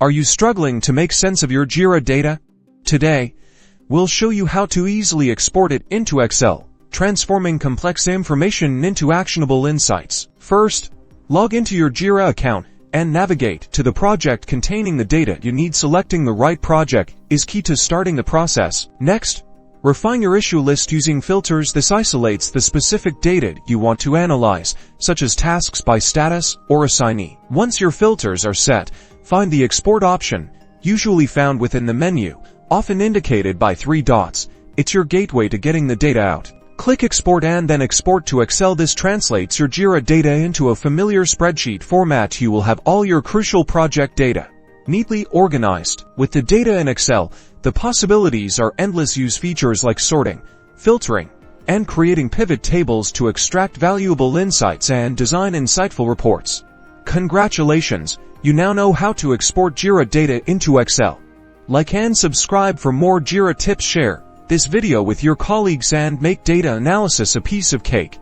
Are you struggling to make sense of your Jira data? Today, we'll show you how to easily export it into Excel, transforming complex information into actionable insights. First, log into your Jira account and navigate to the project containing the data you need. Selecting the right project is key to starting the process. Next, refine your issue list using filters. This isolates the specific data you want to analyze, such as tasks by status or assignee. Once your filters are set, find the export option, usually found within the menu, often indicated by 3 dots. It's your gateway to getting the data out. Click Export and then Export to Excel. This translates your Jira data into a familiar spreadsheet format. You will have all your crucial project data neatly organized. With the data in Excel, the possibilities are endless. Use features like sorting, filtering, and creating pivot tables to extract valuable insights and design insightful reports. Congratulations! You now know how to export Jira data into Excel. Like and subscribe for more Jira tips. Share this video with your colleagues and make data analysis a piece of cake.